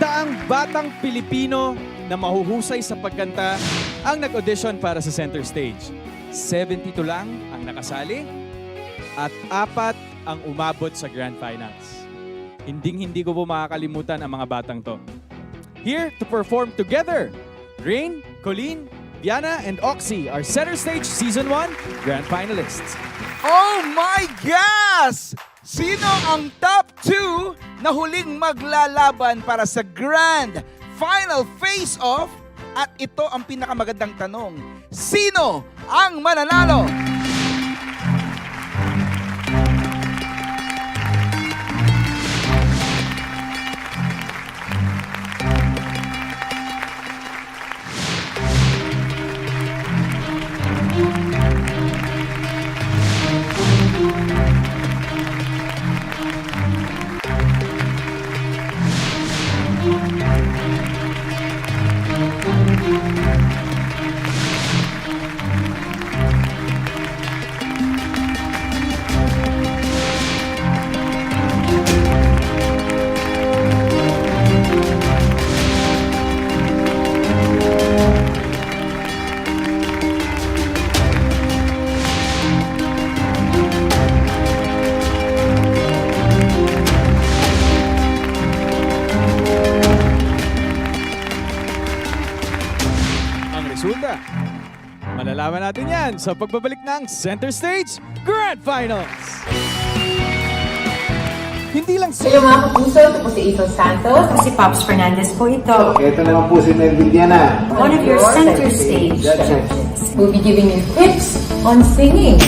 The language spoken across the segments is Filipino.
Daang batang Pilipino na mahuhusay sa pagkanta ang nag-audition para sa center stage. 72 lang ang nakasali at 4 ang umabot sa grand finals. Hindi ko po makakalimutan ang mga batang to. Here to perform together, Rain, Colleen, Diana, and Oxy are center stage season 1 grand finalists. Oh my gosh! Sino ang top 2 na huling maglalaban para sa grand final face-off? At ito ang pinakamagandang tanong. Sino ang mananalo? Resulta. Malalaman natin yan sa pagbabalik ng Center Stage Grand Finals. Hindi lang Hello mga kapuso, ito po si Ito Santos. Si Pops Fernandez po ito. Ito naman po si Melvin Diana. One of your center stage judges. We'll be giving you tips on singing.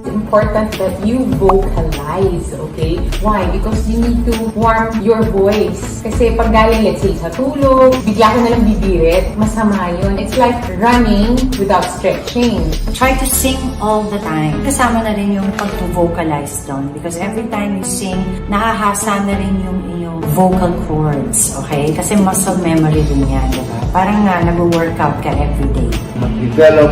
Important that you vocalize, okay? Why? Because you need to warm your voice. Kasi pag galing, let's say, sa tulog, bigla ka nalang bibirit, masama yun. It's like running without stretching. Try to sing all the time. Kasama na rin yung pag-vocalize doon. Because every time you sing, nakahasa na rin yung iyong vocal cords, okay? Kasi muscle memory din yan, diba? Parang nga, nag-workout ka everyday. Mag-develop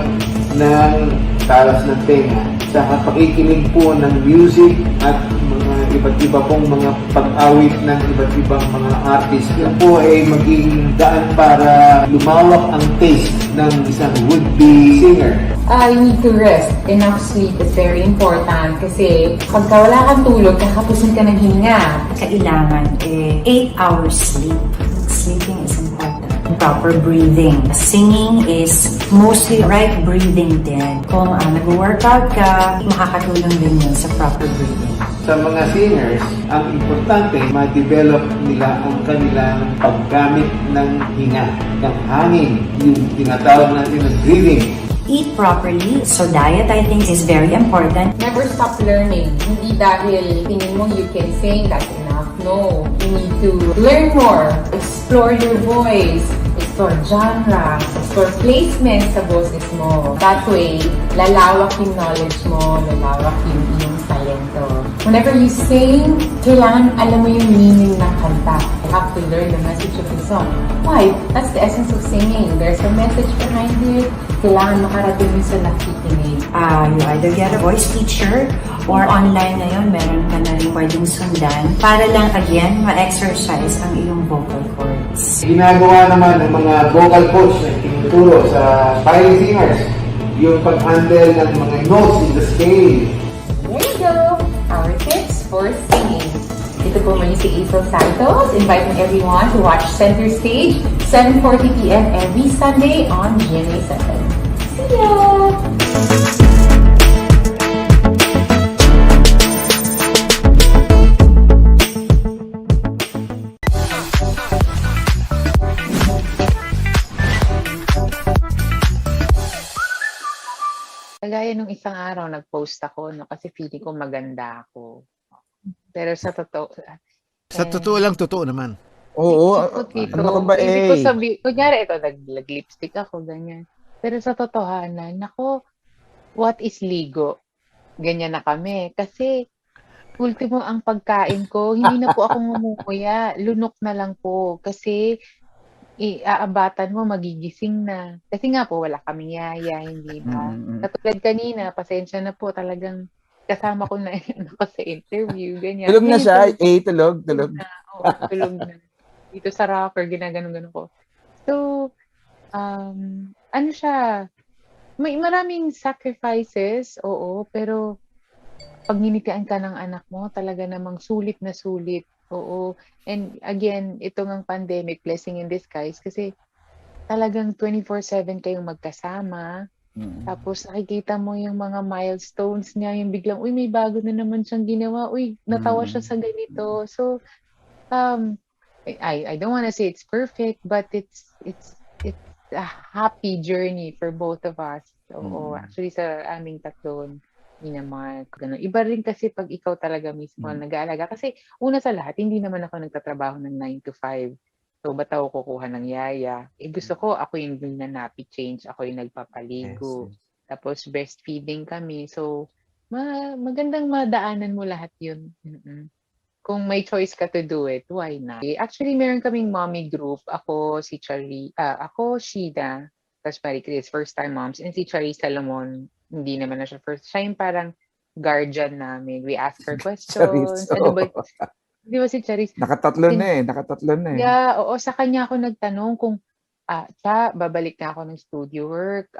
ng talas ng tenga sa pakikinig po ng music at mga iba't iba pong mga pag-awit ng iba't ibang mga artist. Yan po ay maging daan para lumawak ang taste ng isang would-be singer. You need to rest. Enough sleep is very important kasi pagka wala kang tulog, kakapusin ka ng hinga. Kailangan 8 hours sleep. Sleeping is important. Proper breathing. Singing is mostly right breathing din. Kung nag-workout ka, makakatulong din yun sa proper breathing. Sa mga singers, ang importante, ma-develop nila ang kanilang paggamit ng hinga, ng hangin, yung tinatawag natin ng breathing. Eat properly. So diet, I think, is very important. Never stop learning. Hindi dahil tingin mo you can sing, that's enough. No. You need to learn more. Explore your voice. Explore genre. Explore placement sa boses mo. That way, lalawak yung knowledge mo, lalawak yung iyong talento. Whenever you sing, kailangan alam mo yung meaning ng kanta. You have to learn the message of the song. Why? That's the essence of singing. There's a message behind it. Kailangan makarating mo sa nakikinig. You either get a voice teacher or online ngayon, meron ka na rin pwedeng sundan para lang, again, ma-exercise ang iyong vocal cords. Ginagawa naman ng mga vocal coach na tinuturo sa aspiring singers yung pag-handle ng mga notes in the scale. There you go. Our tips for singing. Ito po muli si April Santos, inviting everyone to watch Center Stage, 7:40 p.m. every Sunday on GMA 7. See ya! Kagaya nung isang araw, nag-post ako, no, kasi feeling ko maganda ako. Pero sa totoo... Sa totoo lang, totoo naman. Oo, Okay, ano ka ba hindi ko kunyari, ito, nag-lipstick ako, ganyan. Pero sa totohanan, nako, what is ligo? Ganyan na kami. Kasi, ultimo ang pagkain ko, hindi na po ako ngumukuya. Lunok na lang po. Kasi, aabatan mo, magigising na. Kasi nga po, wala kaming yaya, hindi ba? Katulad kanina, pasensya na po, talagang kasama ko na ako sa interview, ganyan. Tulog na Ngayon, siya. Tulog. na. Oo, tulog na. Dito sa rocker, ginaganon-ganon ko. So, ano siya, may maraming sacrifices, oo, pero pag ninitian ka ng anak mo, talaga namang sulit na sulit. Oo. And again, ito ngang pandemic, blessing in disguise, kasi talagang 24/7 kayong magkasama. Tapos nakikita mo yung mga milestones niya, yung biglang, uy, may bago na naman siyang ginawa. Uy, natawa siya sa ganito. So, I don't want to say it's perfect, but it's a happy journey for both of us. Oo, actually sa aming tatlo ni naman. Ganun. Iba rin kasi pag ikaw talaga mismo ang nag-aalaga. Kasi una sa lahat, hindi naman ako nagtatrabaho ng 9 to 5. So, ba't ako kukuha ng yaya? Gusto ko, ako yung nappy change, ako yung nagpapaligo. Tapos, breastfeeding kami. So, magandang madaanan mo lahat yun. Kung may choice ka to do it, why not? Actually, meron kaming mommy group. Ako, si ako, Shida, tapos Marie Chris, first time moms. And si Charis Salomon, hindi naman na siya first. Siya yung parang guardian namin. We ask her questions. Ano ba? Di ba si Charis? Nakatatlo na eh. Yeah, oo. Sa kanya ako nagtanong kung, babalik na ako ng studio work.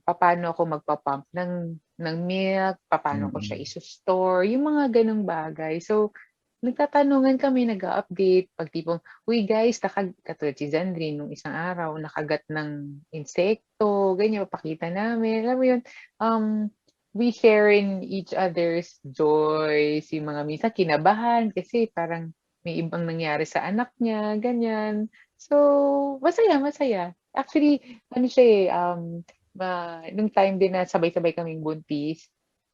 Paano ako magpapump ng milk? Paano ko siya iso-store? Yung mga ganong bagay. So, nagtatanungan kami, nag-update. Pag tipong, uy guys, katulad si Zandrine, nung isang araw, nakagat ng insekto, ganyan, papakita namin. Alam mo yun, we share in each other's joys, yung mga minsan kinabahan kasi parang may ibang nangyari sa anak niya, ganyan. So, masaya. Actually, ano siya nung time din na sabay-sabay kaming buntis,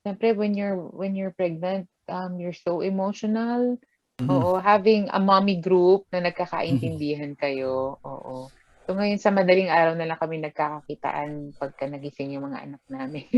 siyempre when you're pregnant, you're so emotional. Oo, having a mommy group na nagkakaintindihan kayo. Oo. So ngayon sa madaling araw na lang kami nagkakakitaan pagka nagising yung mga anak namin.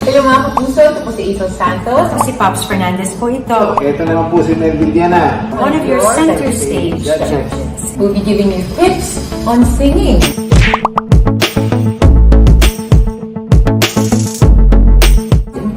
Hello mga kapuso, ito po si Isol Santos. Si Pops Fernandez po ito. Ito naman po si Melvin Diana. One of your center stage Judges. judges. We'll be giving you tips on singing.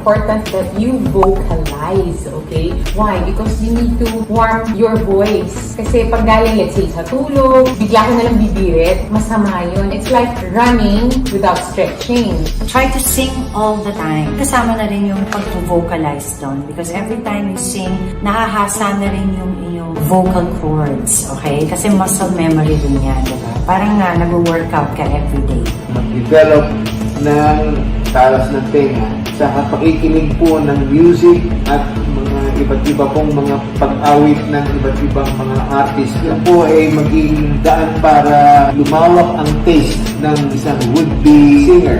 Important that you vocalize, okay? Why? Because you need to warm your voice. Kasi pag galing, let's say, sa tulog, bigla ka nalang bibirit, masama yun. It's like running without stretching. Try to sing all the time. Kasama na rin yung pag-vocalize doon. Because every time you sing, nahahasa na rin yung iyong vocal cords, okay? Kasi muscle memory rin yan, diba? Parang nag-workout ka everyday. Mag-develop ng talas ng tenga sa pakikinig po ng music at mga iba't iba pong mga pag-awit ng iba't ibang mga artist. Yan po ay maging daan para lumawak ang taste ng isang would-be singer.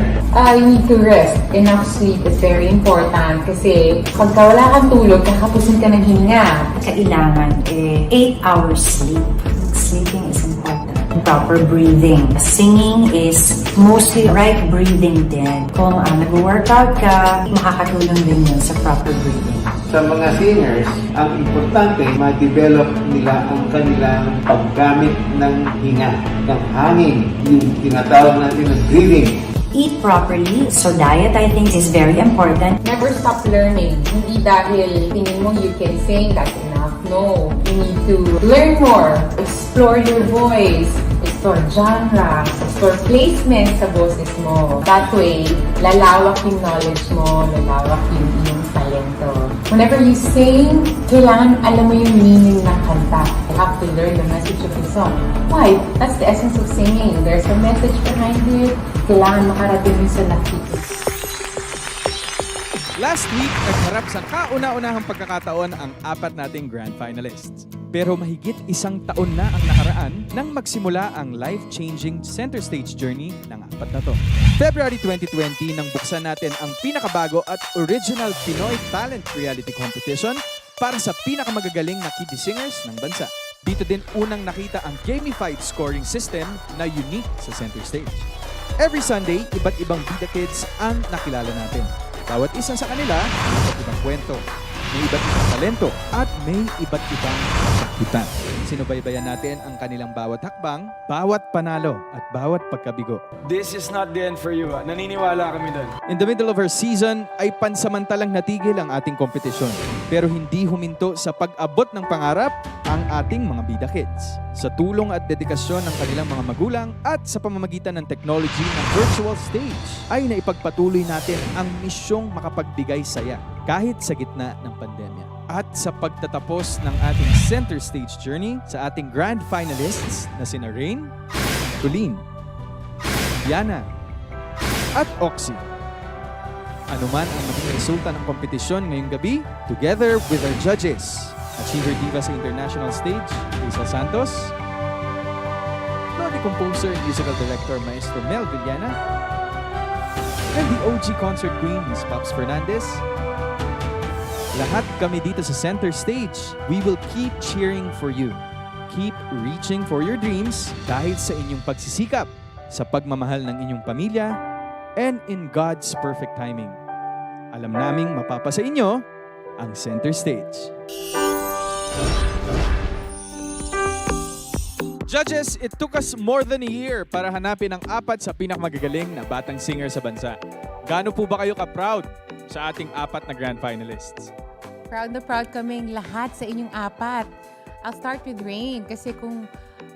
You need to rest. Enough sleep is very important kasi pagka wala kang tulog, kakapusin ka ng hininga. Kailangan 8 hours sleep. Sleeping is important. Proper breathing. Singing is mostly right breathing din. Kung nag-workout ka, makakatulong din yun sa proper breathing. Sa mga singers, ang importante ma-develop nila ang kanilang paggamit ng hinga, ng hangin, yung tinatawag natin ng breathing. Eat properly. So diet, I think, is very important. Never stop learning. Hindi dahil tingin mo you can sing, that's enough. No, you need to learn more. Explore your voice. Explore genre. Explore placement sa boses mo. That way, lalawak yung knowledge mo, lalawak yung iyong talento. Whenever you sing, kailangan alam mo yung meaning ng kanta. You have to learn the message of the song. Why? That's the essence of singing. There's a message behind it. Kailangan makarating yun sa nakikinig. Last week, nagharap sa kauna-unahang pagkakataon ang 4 nating grand finalists. Pero mahigit isang taon na ang nakaraan nang magsimula ang life-changing center stage journey ng 4 na to. February 2020 nang buksan natin ang pinakabago at original Pinoy Talent Reality Competition para sa pinakamagagaling na kiddie singers ng bansa. Dito din unang nakita ang gamified scoring system na unique sa center stage. Every Sunday, iba't ibang bida kids ang nakilala natin. Bawat isa sa kanila, iba't ibang kwento. May iba't ibang talento at may iba't ibang kakutan. Sinubaybayan natin ang kanilang bawat hakbang, bawat panalo at bawat pagkabigo. This is not the end for you. Naniniwala kami doon. In the middle of our season ay pansamantalang natigil ang ating kompetisyon. Pero hindi huminto sa pag-abot ng pangarap ang ating mga bida kids. Sa tulong at dedikasyon ng kanilang mga magulang at sa pamamagitan ng technology ng virtual stage ay naipagpatuloy natin ang misyong makapagbigay saya kahit sa gitna ng pandemya. At sa pagtatapos ng ating center stage journey sa ating grand finalists na sina Rain, Colleen, Diana, at Oxy. Ano man ang maging resulta ng kompetisyon ngayong gabi, together with our judges, Achiever Diva sa International Stage, Hazel Santos, Lodi Composer and Musical Director Maestro Mel Villana, and the OG Concert Queen, Ms. Pops Fernandez. Lahat kami dito sa center stage, we will keep cheering for you. Keep reaching for your dreams dahil sa inyong pagsisikap, sa pagmamahal ng inyong pamilya, and in God's perfect timing. Alam naming mapapasa inyo ang center stage. Judges, it took us more than a year para hanapin ang 4 sa pinakamagagaling na batang singer sa bansa. Gaano po ba kayo ka-proud sa ating 4 na grand finalists? Proud na proud kaming lahat sa inyong 4. I'll start with Rain kasi kung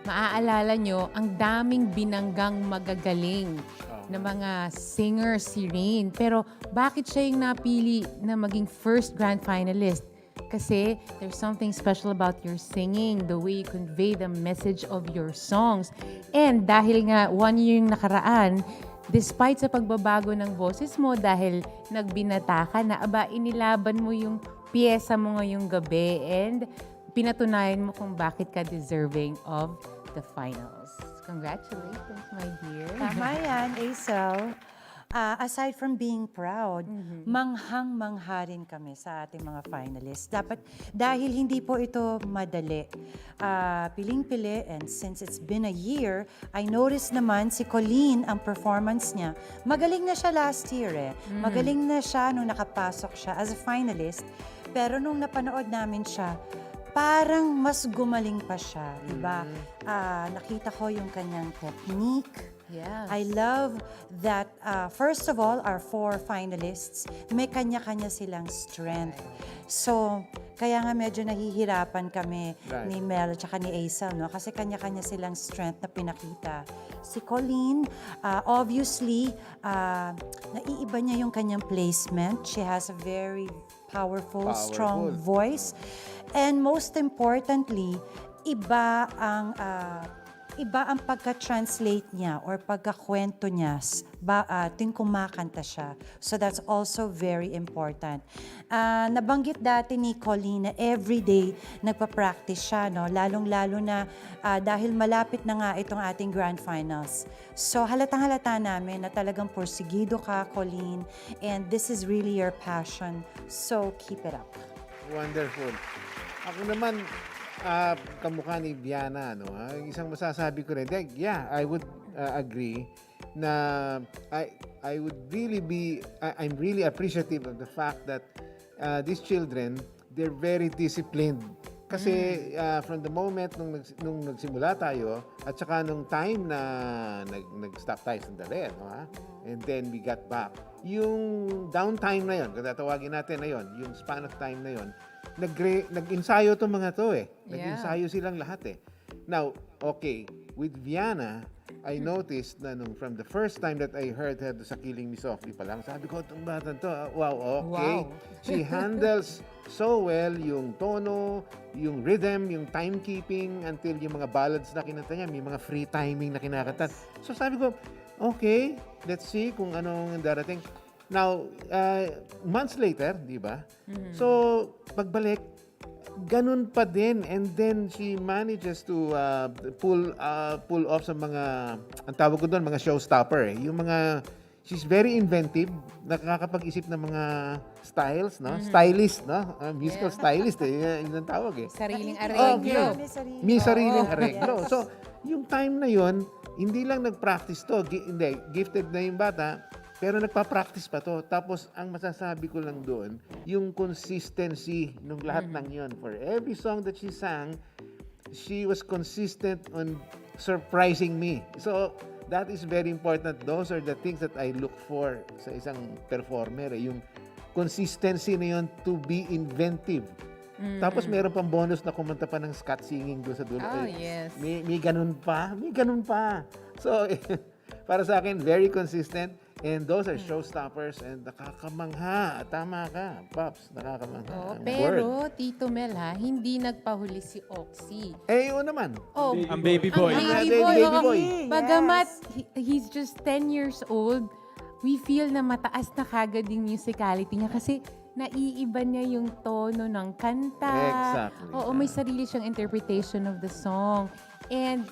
maaalala nyo, ang daming binanggang magagaling na mga singers si Rain. Pero bakit siya yung napili na maging first grand finalist? Kasi there's something special about your singing, the way you convey the message of your songs. And dahil nga 1 year yung nakaraan, despite sa pagbabago ng boses mo, dahil nagbinata ka na, inilaban mo yung piyesa mo ngayong gabi and pinatunayan mo kung bakit ka deserving of the finals. Congratulations, my dear. Tama yan, Aisel. Aside from being proud, manghang-mangha rin kami sa ating mga finalists. Dahil hindi po ito madali. Piling-pili, and since it's been a year, I noticed naman si Colleen, ang performance niya, magaling na siya last year eh. Magaling na siya nung nakapasok siya as a finalist. Pero nung napanood namin siya, parang mas gumaling pa siya, diba? Nakita ko yung kanyang technique. Yes. I love that, first of all, our 4 finalists, may kanya-kanya silang strength. So, kaya nga medyo nahihirapan kami ni Mel at saka ni Aisel, no? Kasi kanya-kanya silang strength na pinakita. Si Colleen, obviously, naiiba niya yung kanyang placement. She has a very powerful, strong voice. And most importantly, iba ang pagka-translate niya or pagkakwento niya tuwing kumakanta siya. So that's also very important. Nabanggit dati ni Colleen na everyday nagpa-practice siya, no? Lalong-lalo na dahil malapit na nga itong ating grand finals. So halatang-halata namin na talagang porsigido ka, Colleen, and this is really your passion. So keep it up. Wonderful. Ako naman, kamukha ni Viana, no? Isang masasabi ko rin, yeah, I would agree na I would really I'm really appreciative of the fact that these children, they're very disciplined. Kasi from the moment nung nagsimula tayo at saka nung time na nag-stop tayo sandali, no, ha? And then we got back. Yung downtime na yon, kung tatawagin natin na yon, yung span of time na yon, nag-ensayo itong mga to eh. Nag-ensayo silang lahat eh. Now, okay, with Viana, I noticed na from the first time that I heard her sa Killing Me Softly pa lang, sabi ko, itong bata to, wow, okay. Wow. She handles so well yung tono, yung rhythm, yung timekeeping, until yung mga ballads na kinanta niya, may mga free timing na kinakanta. So sabi ko, okay, let's see kung anong darating. Now, months later, di ba? So, pagbalik, ganun pa din. And then, she manages to pull off sa mga, ang tawag ko doon, mga showstopper. Yung mga, she's very inventive, nakakapag-isip ng mga styles, no? Stylist, no? Musical stylist, yun ang tawag eh. Sariling Okay. arreglo. May sariling arreglo. So, yung time na yon, hindi lang nag-practice to. Hindi, gifted na yung bata. Pero nagpa-practice pa to. Tapos, ang masasabi ko lang doon, yung consistency ng lahat ng yon. For every song that she sang, she was consistent on surprising me. So, that is very important. Those are the things that I look for sa isang performer. Yung consistency na yun to be inventive. Tapos meron pang bonus na kumanta pa ng scat singing doon sa dulo. Oh, yes. May ganun pa. May ganun pa. So, para sa akin, very consistent. And those are showstoppers and nakakamangha. Tama ka, Pops. Nakakamangha. Oh, Ang pero, word. Tito Mel ha, hindi nagpahuli si Oxy. Eh, yun naman. Oh, Ang baby boy. Ang Baby baby boy. boy. oo. Bagamat he's just 10 years old, we feel na mataas na kagad yung musicality niya kasi naiiba niya yung tono ng kanta. Exactly. Oo, may sarili siyang interpretation of the song. And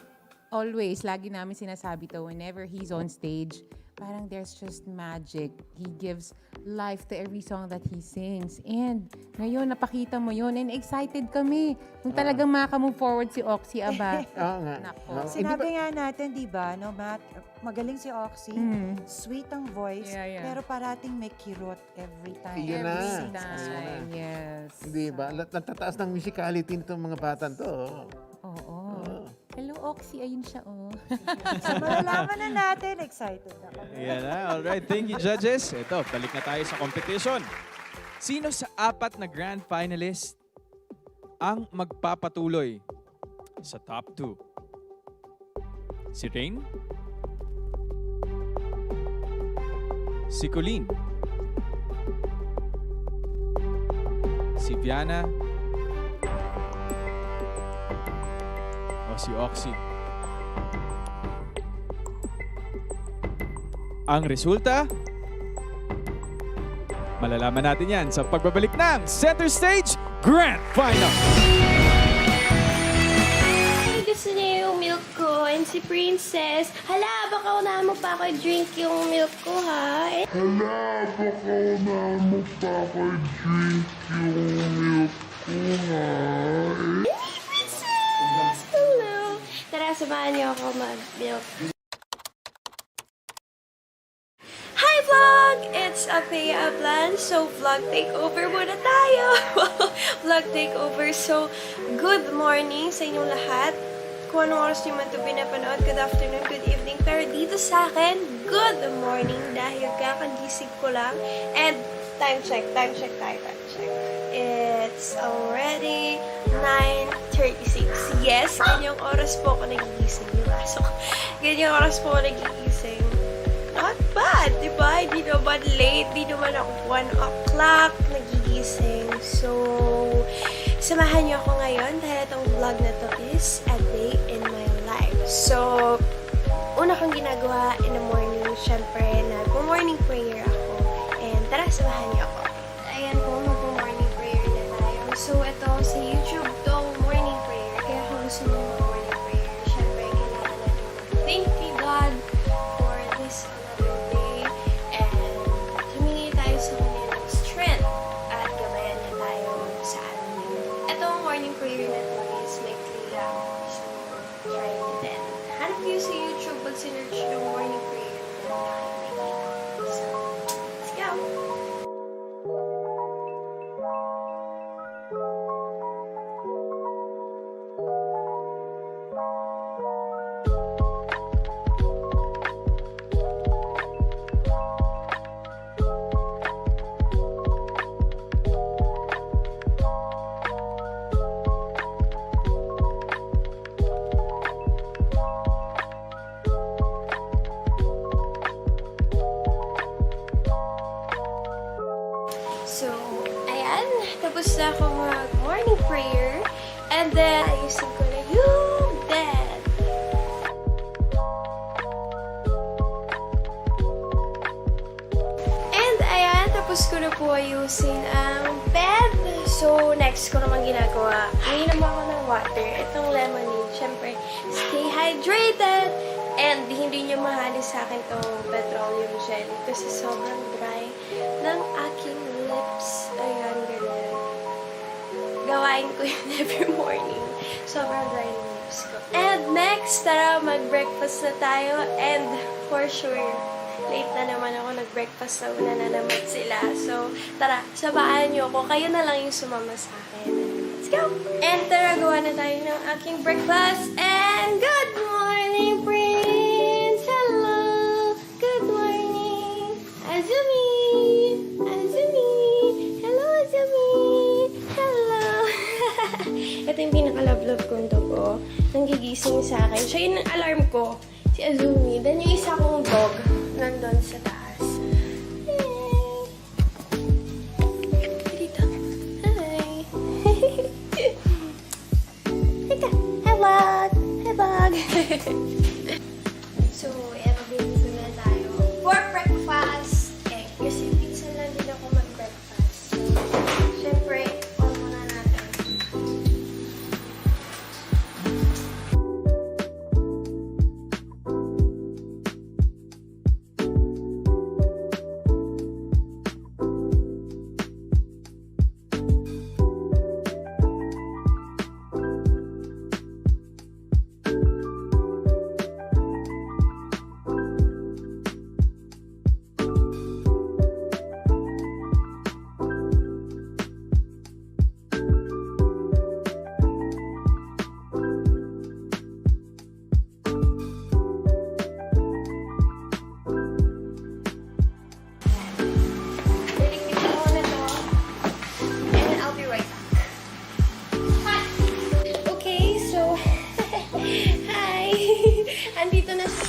always, lagi namin sinasabi to, whenever he's on stage, parang there's just magic. He gives life to every song that he sings. And ngayon, napakita mo yun. And excited kami. Kung talagang maka-move forward si Oxy, aba. Oo nga. Nako. Oo. Sinabi nga natin, di ba, no, Matt, magaling si Oxy, Mm. sweet ang voice, Yeah, yeah. pero parating may kirot every time. Yun na. Every Sings as well. time, yes. Di ba? Natataas ng musicality nitong mga batan to. Oo. Oo. Hello, Oxy. Ayun siya, oh. So, malalaman na natin, excited ako. Ayan na. Alright. Thank you, judges. Ito, balik na tayo sa competition. Sino sa 4 na grand finalist ang magpapatuloy sa top 2? Si Rain? Si Colleen? Si Viana? O si Oxy? Ang resulta? Malalaman natin yan sa pagbabalik ng Center Stage Grand Final. Gusto niya yung milk ko and si Princess. Hala, baka unahan mo pa ako drink yung milk ko, ha? Eh, Princess! Hello! Tara, samahan niyo ako mag-milk. Hi, vlog! It's Apea Ablan. So, vlog takeover muna tayo. Vlog takeover. So, good morning sa inyong lahat. Kung anong oras nyo man ito pinapanood, good afternoon, good evening. Pero dito sa akin, good morning dahil kakagising ko lang. And time check. It's already 9:36. Yes, ganyang oras po ako nagigising. Ganyang oras po ako nagigising. Not bad, di ba? Hindi naman late, di naman ako 1 o'clock nagigising. So, samahan niyo ako ngayon dahil itong vlog na to is a day in my life. So, una kong ginagawa in the morning, syempre, nag-morning prayer ako. And tara, samahan niyo ako. Ayan po, mag-morning prayer na tayo. So, ito sa YouTube tong morning prayer. Kaya kung gusto mo mag-morning prayer, syempre, kailangan natin thank you God for this another day. And humingi tayo sa kanya ng strength at gabayan niya tayo sa atin. Itong morning prayer na to is maikli lang. So, try it then. Hanap niyo sa YouTube pag sinerch yung morning prayer na nakikita. So, let's go! So, ayan. Tapos na ako mag-morning prayer. And then, ayusin ko na yung bed. And ayan, tapos ko na po ayusin ang bed. So, next ko naman ginagawa. Uminom ako ng water. Itong lemonade. Siyempre, stay hydrated. And hindi nyo mahalis sa akin itong petroleum jelly kasi sobrang dry ng aking lips. Ayan, ganyan. Gawain ko yun every morning. Sobrang dry ng lips ko. And next, tara, mag-breakfast na tayo. And for sure, late na naman ako nag-breakfast na una na naman sila. So, tara, samahan niyo ako. Kayo na lang yung sumama sa akin. Let's go! And tara, gawa na tayo ng aking breakfast. And good morning, Prince! Hello! Good morning! Azumi! Azumi! Hello, Azumi! Hello! Ito yung pinaka-love-love kong dog, nanggigising sa akin. Siya yung alarm ko, si Azumi. Then yung isa kong dog, nandun sa taas. Yay! Dito. Hi! Teka! Hi, vlog! Hi, vlog! So, mabibili na tayo for breakfast. Kasi minsan lang din ako mag-breakfast. So, syempre, on muna natin. Liligpitin ko na to. And I'll be right back. Okay, so... Hi! Andito na si...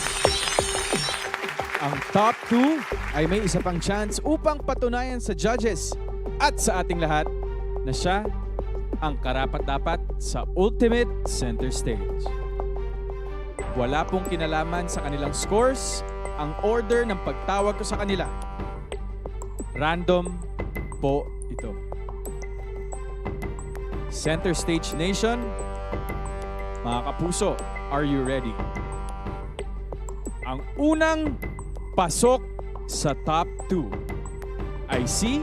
Ang top 2 ay may isa pang chance upang patunayan sa judges at sa ating lahat na siya ang karapat-dapat sa Ultimate Center Stage. Wala pong kinalaman sa kanilang scores ang order ng pagtawag ko sa kanila. Random po ito. Center Stage Nation, mga kapuso, are you ready? Ang unang pasok sa top 2 ay si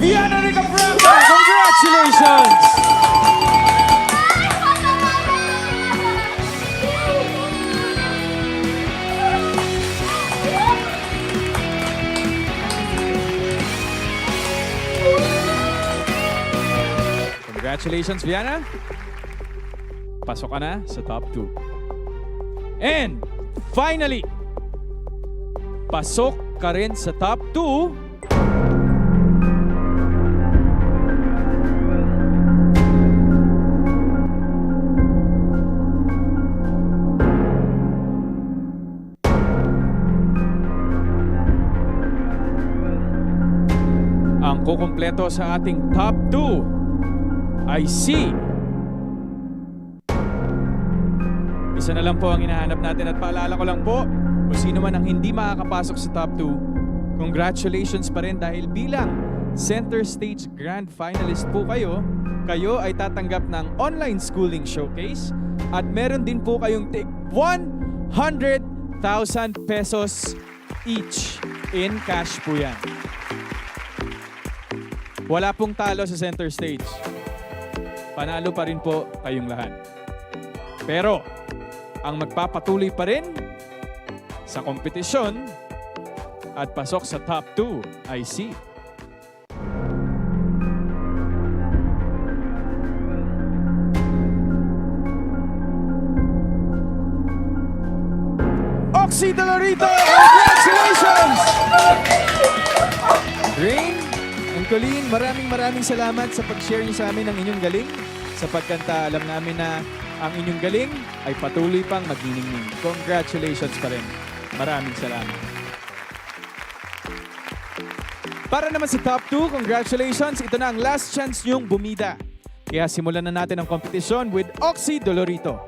Viana Ricafranga! Congratulations! Congratulations, Viana. Pasok ka na sa top 2. And finally, pasok ka rin sa top 2 ang kukumpleto sa ating top 2 ay si... Isa na lang po ang hinahanap natin at paalala ko lang po, kung sino man ang hindi makakapasok sa top 2, congratulations pa rin dahil bilang Center Stage Grand Finalist po kayo, kayo ay tatanggap ng online schooling showcase at meron din po kayong tig 100,000 pesos each in cash po yan. Wala pong talo sa center stage. Panalo pa rin po kayong lahat. Pero, ang magpapatuloy pa rin sa kompetisyon at pasok sa top 2 ay si... Oxy Dolorito! Congratulations! Rain and Colleen, maraming salamat sa pag-share niyo sa amin ng inyong galing. Sa pagkanta, alam namin na ang inyong galing ay patuloy pang magniningning. Congratulations pa rin. Maraming salamat. Para naman sa top 2, congratulations. Ito na ang last chance niyong bumida. Kaya simulan na natin ang kompetisyon with Oxy Dolorito.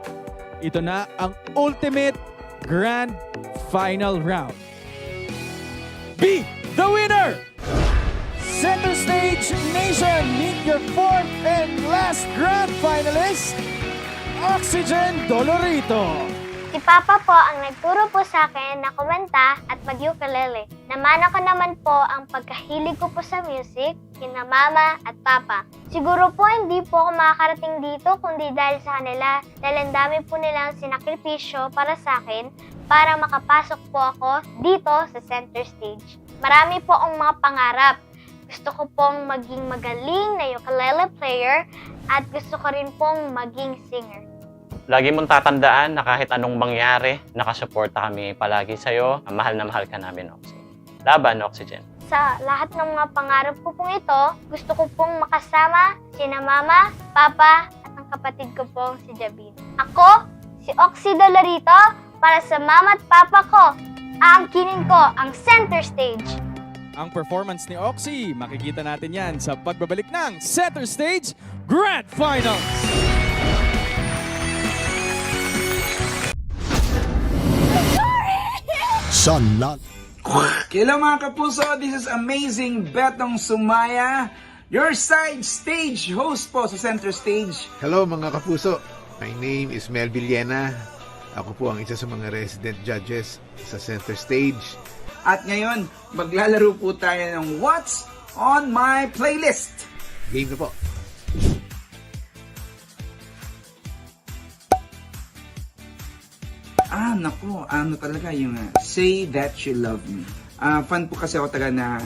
Ito na ang ultimate grand final round. Be the winner! Center Stage Nation, meet your fourth and last grand finalist, Oxygen Dolorito. Si Papa po ang nagturo po sa akin na kumanta at mag-ukulele. Namana ko naman po ang pagkahilig ko po sa music, kina Mama at Papa. Siguro po hindi po ako makakarating dito kundi dahil sa kanila, dahil ang dami po nilang sinakripisyo para sa akin para makapasok po ako dito sa center stage. Marami po akong mga pangarap. Gusto ko pong maging magaling na ukulele player at gusto ko rin pong maging singer. Lagi mong tatandaan na kahit anong mangyari, nakasuporta kami palagi sa'yo. Mahal na mahal ka namin, Oxy. Laban, Oxygen. Sa lahat ng mga pangarap ko pong ito, gusto ko pong makasama sina Mama, Papa, at ang kapatid ko pong si Jabin. Ako, si Oxy Dolorito, para sa Mama at Papa ko. Aangkinin ko ang center stage. Ang performance ni Oxy, makikita natin yan sa pagbabalik ng Center Stage Grand Finals. Sunlight. Hello mga kapuso, this is Amazing Betong Sumaya, your side stage host po sa center stage. Hello mga kapuso, my name is Mel Villena. Ako po ang isa sa mga resident judges sa center stage. At ngayon, maglalaro po tayo ng What's on My Playlist. Game na po. Naku, ano talaga yung Say That You Love Me. Fan po kasi ako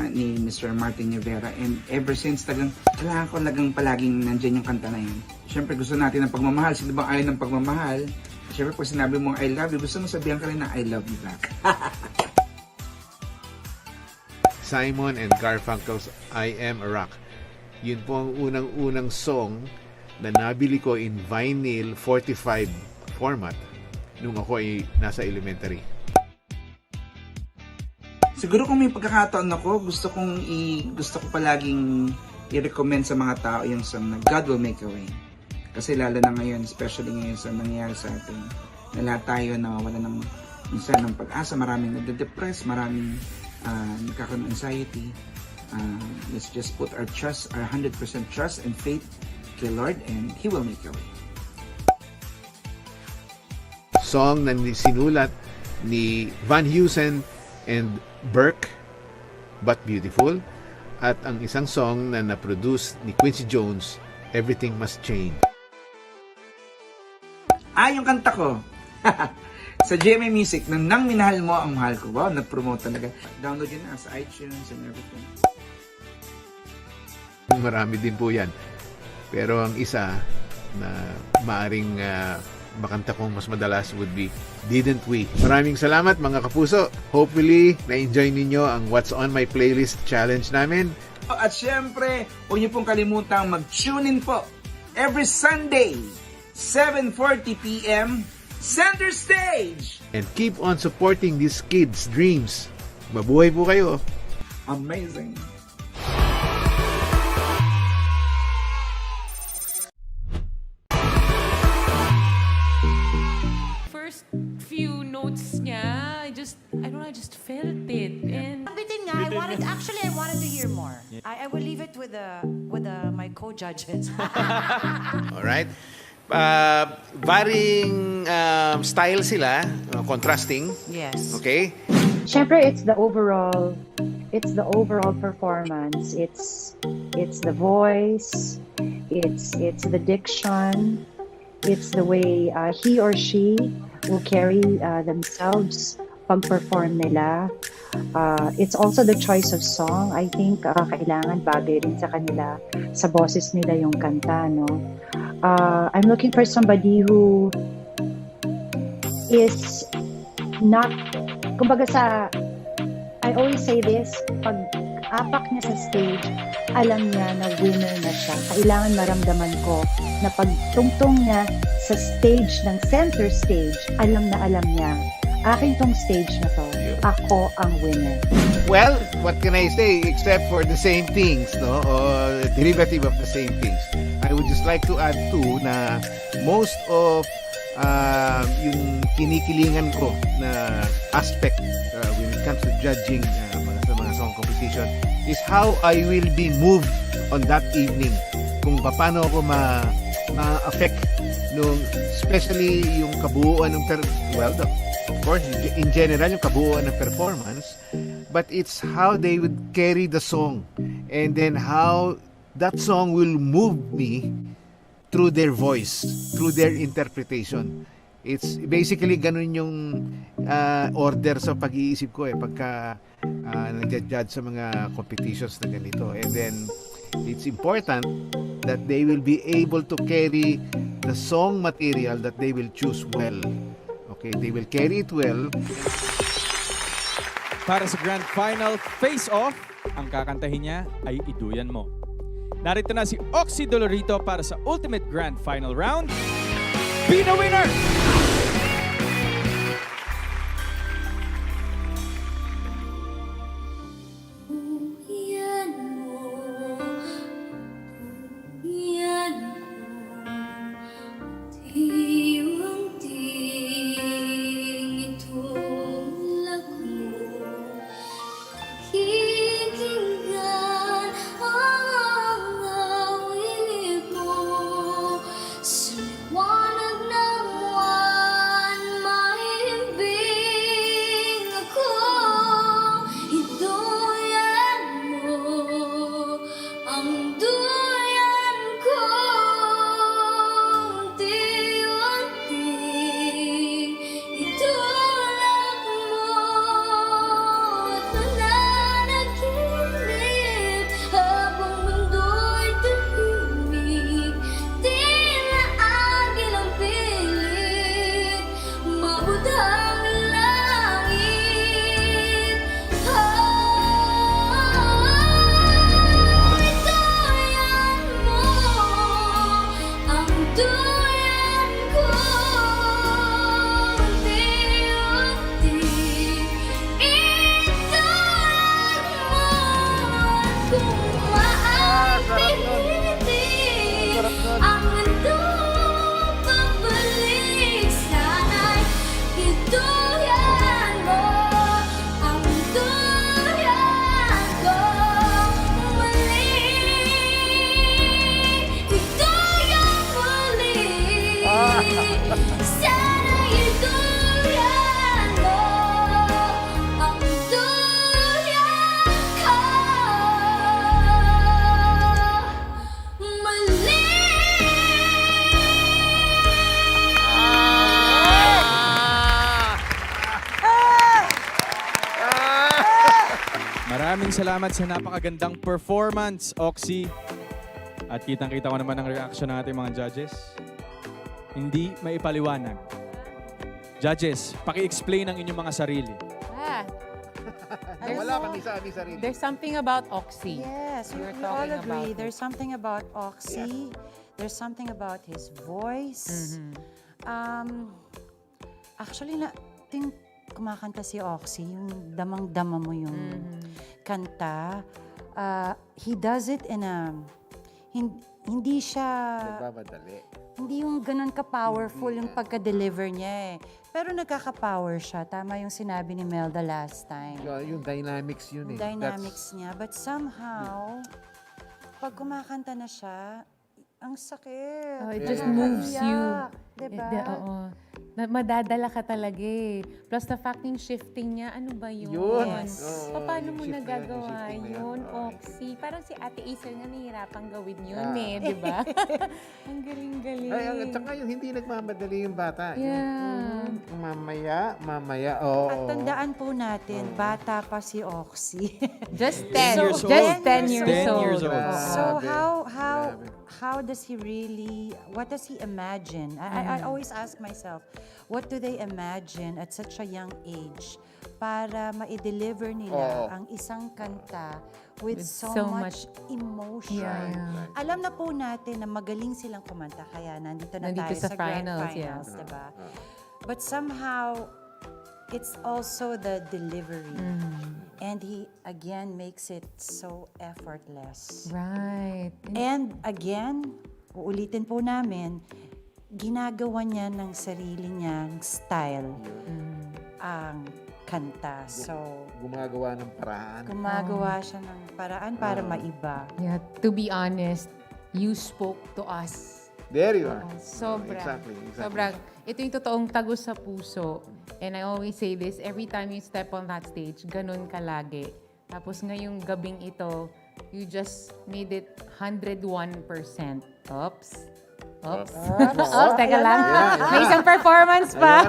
ni Mr. Martin Rivera, and ever since kailangan ko palaging nandyan yung kanta na yun. Siyempre gusto natin ng pagmamahal. Sino bang ayaw ng pagmamahal? Siyempre pag sinabi mo I love you, gusto mo sabihan ka rin na I love you back. Simon and Garfunkel's I Am a Rock. Yun po ang unang-unang song na nabili ko in vinyl 45 format nung ako ay nasa elementary. Siguro kung may pagkakataon ako, gusto ko palaging i-recommend sa mga tao yung song na God Will Make a Way. Kasi lalo na ngayon, especially ngayon sa nangyayari sa atin, na lahat tayo nawawala ng minsan ng pag-asa, maraming nade-depress, maraming nagkakaroon ng anxiety. Let's just put our 100% trust and faith kay Lord, and He will make a way. Song na sinulat ni Van Heusen and Burke, But Beautiful. At ang isang song na na-produce ni Quincy Jones, Everything Must Change. Yung kanta ko. Sa GMA Music, nang minahal mo ang mahal ko. Wow, nag-promote talaga. Download yun na sa iTunes and everything. Marami din po yan. Pero ang isa na maaring makanta kong mas madalas would be Didn't We. Maraming salamat mga kapuso. Hopefully, na-enjoy ninyo ang What's on My Playlist challenge namin. At syempre, huwag niyo pong kalimutang mag-tune in po every Sunday, 7:40 p.m. Center Stage! And keep on supporting these kids' dreams. Mabuhay po kayo. Amazing! First few notes niya, I just felt it. And Bitin nga, I wanted to hear more. I will leave it with my co-judges. All right. Varying style sila, contrasting. Yes. Okay? Siyempre, it's the overall performance. It's the voice, it's the diction, it's the way he or she will carry themselves pag-perform nila. It's also the choice of song. I think kailangan bagay rin sa kanila, sa boses nila yung kanta, no? I'm looking for somebody who is not, kumbaga I always say this, pag apak niya sa stage, alam niya na winner na siya. Kailangan maramdaman ko na pag tungtong niya sa stage ng center stage, alam niya, akin tong stage na to, ako ang winner. Well, what can I say except for the same things, no? Or derivative of the same things. I would just like to add too na most of yung kinikilingan ko na aspect when it comes to judging sa mga song competition is how I will be moved on that evening. Kung paano ako ma-affect especially yung kabuuan ng of course, in general, yung kabuuan ng performance, but it's how they would carry the song and then how that song will move me through their voice, through their interpretation. It's basically ganun yung order sa pag-iisip ko pagka nag-judge sa mga competitions na ganito. And then it's important that they will be able to carry the song material that they will choose well. Okay, they will carry it well. Para sa Grand Final Face-Off, ang kakantahin niya ay Iduyan Mo. Narito na si Oxy Dolorito para sa Ultimate Grand Final Round. Be the winner! Maraming salamat sa napakagandang performance, Oxy. At kitang-kita ko naman ang reaction ng ating mga judges. Hindi maipaliwanag. Judges, paki-explain ang inyong mga sarili. Wala kami sa amin sarili. There's something about Oxy. Yes, we We're all talking agree. about There's something about Oxy. There's something about his voice. Actually, kumakanta si Oxy, yung damang-dama mo yung kanta. He does it in a... Hindi siya... Nagmamadali. Hindi yung ganun ka-powerful yung pagka-deliver niya Pero nagkaka-power siya. Tama yung sinabi ni Melda last time. Yung dynamics yun Yung dynamics niya. But somehow, pag kumakanta na siya, ang sakit. Oh, it just moves you. Diba? Oo. Madadala ka talaga Plus the fact yung shifting niya, ano ba yun? Yes. Paano mo Yung shift na nagagawa yung shifting na yun, yan. Oxy? Parang si Ate Isel nga nahihirapang gawin yun di ba? Ang galing-galing. At saka yung hindi nagmamadali yung bata. Yeah. Yung mamaya. Oo. At tandaan po natin, bata pa si Oxy. Just 10 years old. Just 10 years 10 old. years old. So Grabe. how does he really, what does he imagine? I always ask myself, what do they imagine at such a young age para ma-deliver nila ang isang kanta with so much emotion? Yeah. Alam na po natin na magaling silang kumanta, kaya nandito tayo sa Grand finals, Finals, diba? But somehow, it's also the delivery. And he, again, makes it so effortless. Right. And again, uulitin po namin, ginagawa niya ng sarili niyang style ang kanta. So, Gumagawa ng paraan. gumagawa siya ng paraan para maiba. Yeah, to be honest, you spoke to us There you are. Sobrang. Exactly. Sobrang. Ito yung totoong tagos sa puso. And I always say this, every time you step on that stage, ganun ka lagi. Tapos ngayong gabing ito, you just made it 101%. Oops. Oops. Oh, teka lang. May isang performance pa.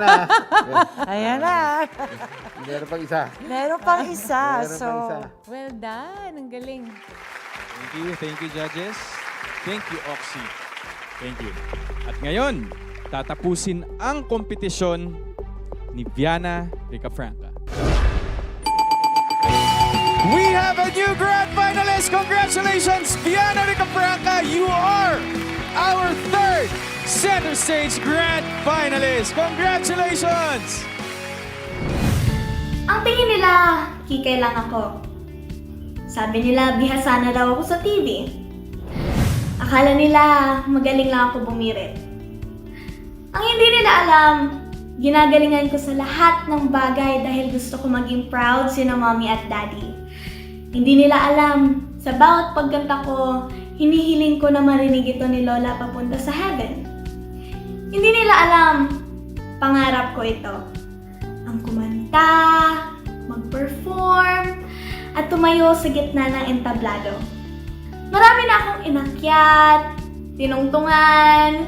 Ayan na. Meron pang isa. Meron pang isa. Meron So, pang isa. Well done. Ang galing. Thank you, judges. Thank you, Oxy. Thank you. At ngayon, tatapusin ang kompetisyon ni Viana Ricafranca. We have a new grand finalist. Congratulations, Viana Ricafranca. You are our third Center Stage grand finalist. Congratulations! Ang tingin nila, kikay lang ako. Sabi nila, bihasa na daw ako sa TV. Akala nila, magaling lang ako bumirit. Ang hindi nila alam, ginagalingan ko sa lahat ng bagay dahil gusto ko maging proud sina mommy at daddy. Hindi nila alam, sa bawat pagkanta ko, hinihiling ko na marinig ito ni Lola papunta sa heaven. Hindi nila alam, pangarap ko ito. Ang kumanta, mag-perform, at tumayo sa gitna ng entablado. Marami na akong inakyat, tinungtungan,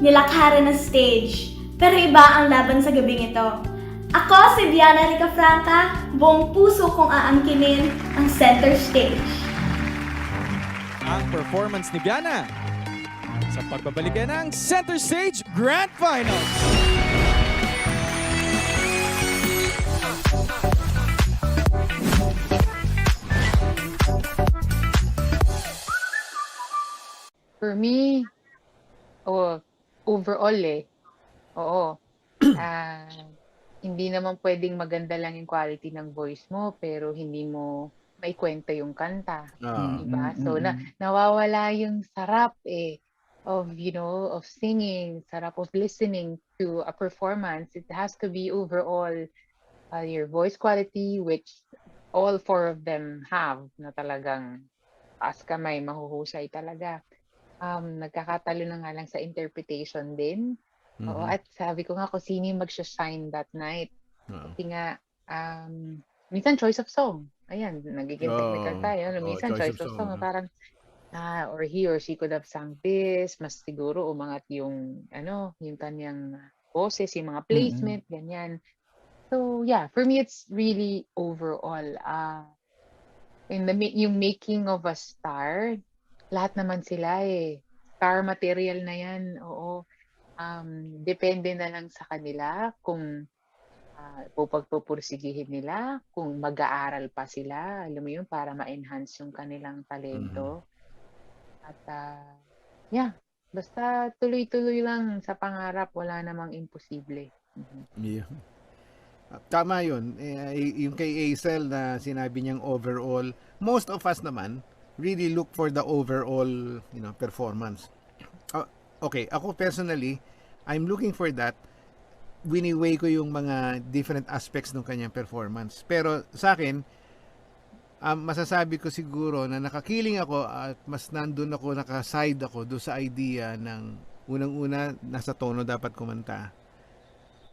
nilakharan ng stage. Pero iba ang laban sa gabing ito. Ako si Viana Ricafranca, buong puso kong aangkinin ang center stage. Ang performance ni Viana sa pagbabalik ng Center Stage Grand Finals. For me, overall oo. Hindi naman pwedeng maganda lang yung quality ng voice mo, pero hindi mo maikwenta yung kanta. Diba? So, nawawala yung sarap of singing, sarap of listening to a performance. It has to be overall your voice quality, which all four of them have, na talagang taas kamay, mahuhusay talaga. Nagkakatalo na nga lang sa interpretation din. Oo, at sabi ko nga kung sino yung magsha-shine that night. Kasi nga, minsan choice of song. Ayan, nagiging technical tayo. Minsan choice of song. Parang, or he or she could have sung this. Mas siguro umangat yung kanyang boses, yung mga placement, ganyan. So, yeah, for me, it's really overall. Yung making of a star, lahat naman sila star material na yan, oo. Depende na lang sa kanila kung pagpupursigihin nila, kung mag-aaral pa sila, alam mo yun, para ma-enhance yung kanilang talento. At basta tuloy-tuloy lang sa pangarap, wala namang imposible. Yeah. Tama yun. Yung kay Aisel na sinabi niyang overall, most of us naman really look for the overall performance. Okay, ako personally, I'm looking for that. Wini-weigh ko yung mga different aspects ng kanyang performance. Pero sa akin, masasabi ko siguro na nakakiling ako at mas nandun ako, nakaside ako doon sa idea ng unang-una, nasa tono dapat kumanta.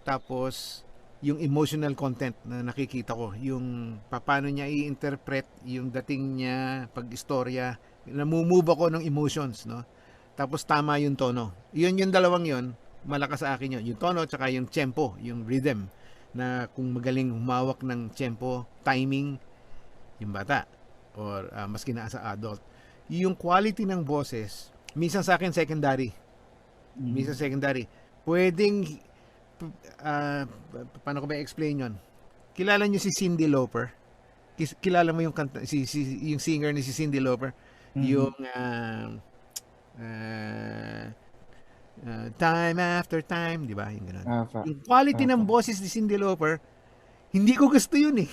Tapos, yung emotional content na nakikita ko, yung paano niya i-interpret, yung dating niya, pag-istorya, namumove ako ng emotions, no? Tapos tama yung tono. Yung dalawang yon, malakas sa akin yun. Yung tono at saka yung tempo, yung rhythm. Na kung magaling humawak ng tempo, timing, yung bata. Or maski na sa adult. Yung quality ng boses, minsan sa akin secondary. Minsan secondary. Pwedeng, paano ko ba i-explain yun? Kilala nyo si Cyndi Lauper? Kilala mo yung yung singer ni si Cyndi Lauper? Yung time after time, di ba? Yung ganun. Yung quality ng boses ni Cyndi Lauper, hindi ko gusto yun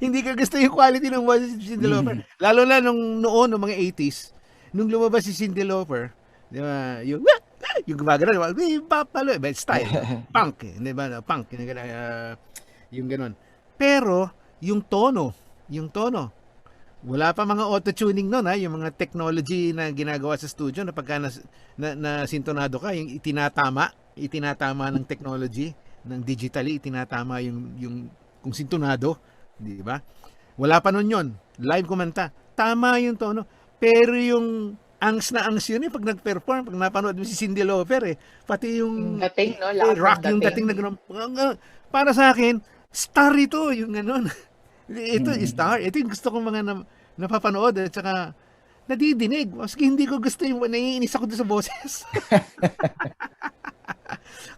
Hindi ko gusto yung quality ng boses ni Cyndi Lauper. Lalo na noong mga 80s, nung lumabas si Cyndi Lauper, di ba, yung gumagana, style, punk, di ba? Punk, yung ganun. Pero, yung tono, Wala pa mga auto-tuning noon, ha, yung mga technology na ginagawa sa studio na pagka na sintonado ka, yung itinatama ng technology, ng digitally, itinatama yung kung sintonado, di ba? Wala pa noon yun. Live kumanta. Tama yung tono. Pero yung angs na angs yun pag nag-perform, pag napanood mo si Cyndi Lauper pati yung Dating, no? Lakas ng rock yung dating. dating na gano'n. Para sa akin, star ito, yung gano'n. Ito, star. Ito yung gusto kong mga napapanood at saka nadidinig. Maski hindi ko gusto yung naiinis ako doon sa boses.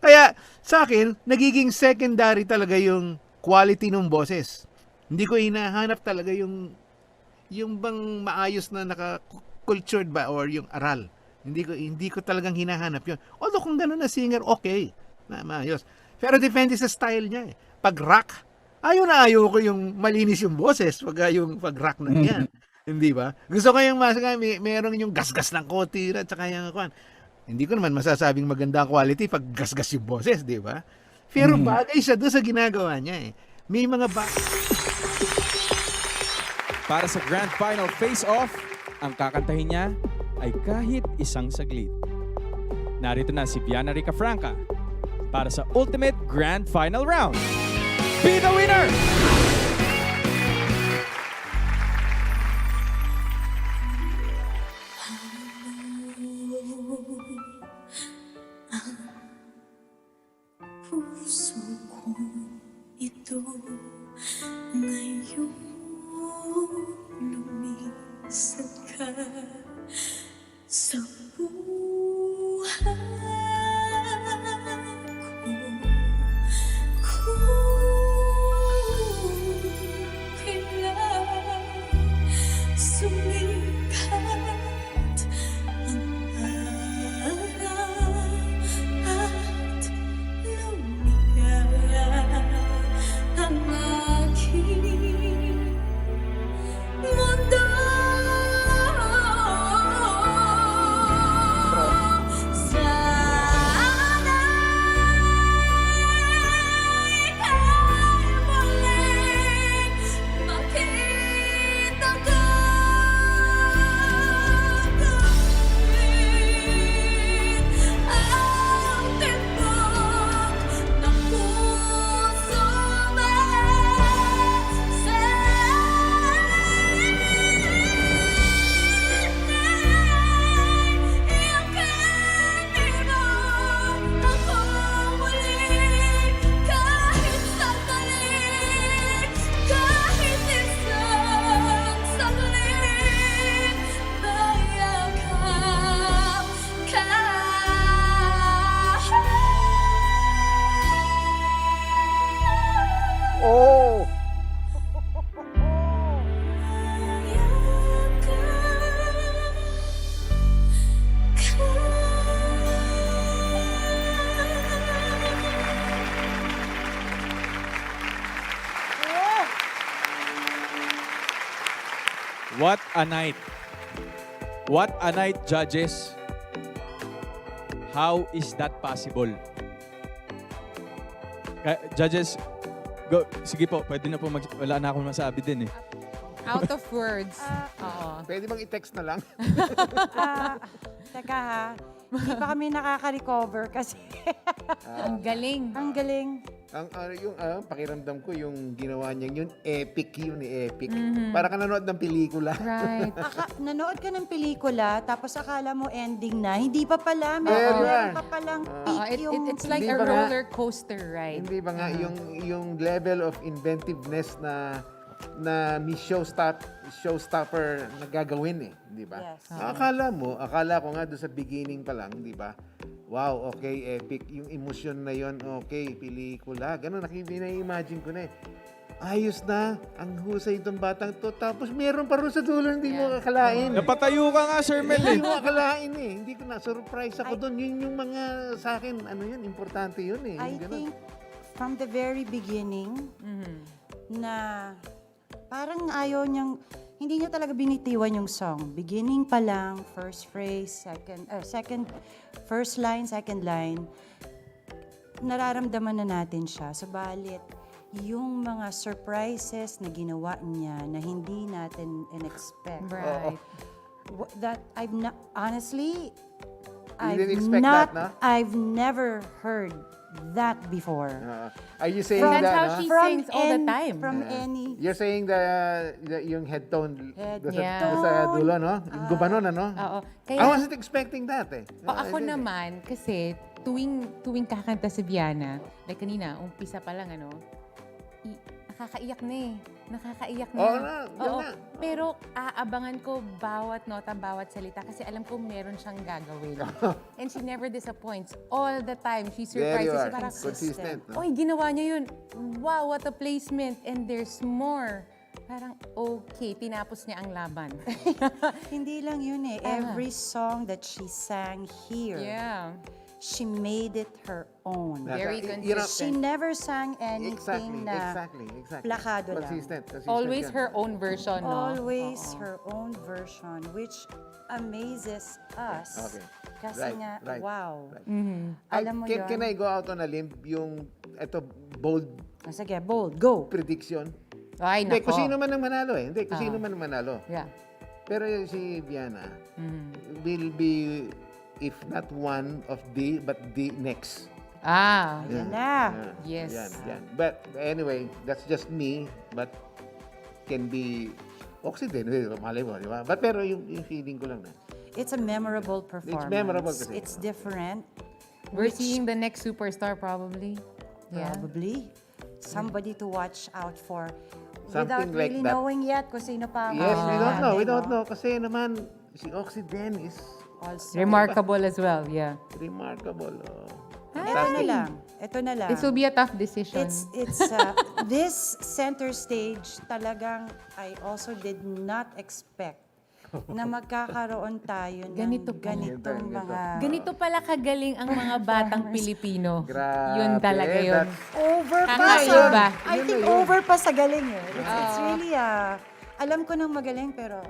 Kaya sa akin, nagiging secondary talaga yung quality ng boses. Hindi ko hinahanap talaga yung bang maayos na naka-cultured ba or yung aral. Hindi ko talagang hinahanap yun. Although kung gano'n na singer, okay. Na maayos. Pero depende sa style niya. Pag rock, ayaw ko yung malinis yung boses pag rock na yan. Hindi ba? Gusto ko yung merong yung gasgas ng konti at saka yung hindi ko naman masasabing maganda ang quality pag gasgas yung boses, di ba? Pero bagay siya doon sa ginagawa niya. May mga Para sa Grand Final Face-Off, ang kakantahin niya ay kahit isang saglit. Narito na si Viana Rica Franca para sa Ultimate Grand Final Round. Be the winner! Puso ko ito ngayong lumisad ka sa buhay ko. Kung kailan sumikat ang araw at lumigaya ang aking mundo. Oh! What a night. What a night, judges. How is that possible? Judges, go. Sige po, pwede na po wala na akong masabi din eh. Out of words. Oo. Pwede bang i-text na lang? Teka ha, hindi pa kami nakaka-recover kasi Ang galing. ang galing. Yung pakiramdam ko yung ginawa niya yun epic epic. Para ka nanood ng pelikula. Right. Nanood ka ng pelikula, tapos akala mo ending na. Hindi pa pala. Meron. Meron pa palang peak yung... It's like Hindi a ba nga- roller coaster ride. Hindi ba nga yung level of inventiveness na may showstopper na gagawin di ba? Yes. Akala ko nga doon sa beginning pa lang, di ba? Wow, okay, epic. Yung emosyon na yon, okay, pelikula. Ganun, na-imagine ko na ayos na, ang husay itong batang to. Tapos meron pa rin sa dulo, hindi mo akalain. Napatayo ka nga, Sir Mel eh. Hindi mo akalain Hindi ko na-surprise ako doon. Yun yung mga, sa akin, importante yun I Ganun. think from the very beginning, na parang ayaw niyang, hindi niya talaga binitiwan yung song. Beginning pa lang, first phrase, first line, second line, nararamdaman na natin siya. Subalit, yung mga surprises na ginawa niya na hindi natin in-expect. Right. That I've not, honestly, didn't expect that, no? I've never heard that before. Are you saying That's that? how no? she sings all the time. From any You're saying yung head tone doon Yeah. sa dulo, no? Yung gubanon, ano? Oo. I Kaya, wasn't expecting that eh. ako naman, kasi tuwing kakanta si Viana, like kanina, umpisa pa lang, nakakaiyak na eh. Nakakaiyak na. Oo na, yun Oo. na. Pero aabangan ko bawat nota, bawat salita kasi alam ko meron siyang gagawin. And she never disappoints. All the time, she There you surprises. are. Parang, Consistent. No? oy, ginawa niya yun. Wow, what a placement. And there's more. Parang, okay, tinapos niya ang laban. Hindi lang yun eh. Every song that she sang here, Yeah. she made it her own. Very You know, She consistent. never sang anything Exactly. plakado lang. Consistent. Always yan. her own version, no? Always Oo. her own version, which amazes us. Okay. Kasi Right, nga, right, wow. right. Alam mo can yun? I go out on a limb yung bold Sige, bold, go. prediction? Ay, Hindi, nako. kung sino man ang manalo eh. Hindi, kung sino man ang manalo. Yeah. Pero si Viana will be, if not one of the, but the next. Ah, Yan na. Yes. Yan. But anyway, that's just me. But can be Oxygen, malay mo, di ba? But pero yung feeling ko lang na. It's a memorable performance. It's memorable kasi. It's different. We're seeing the next superstar probably. Yeah. Probably. Somebody to watch out for. Something Without like really that. knowing yet kung sino pa ang Yes, we don't know. We natin, don't no? know. Kasi naman, si Oxygen is Also, Remarkable as well, yeah. remarkable. Ito na lang. This will be a tough decision. It's this center stage talagang I also did not expect na magkakaroon tayo ng ganitong mga Ganito pala kagaling ang mga batang Pilipino. Grabe, Yun talaga yun. over pa Kakaiba. sa I think over pa sa galing eh. It's really alam ko nang magaling pero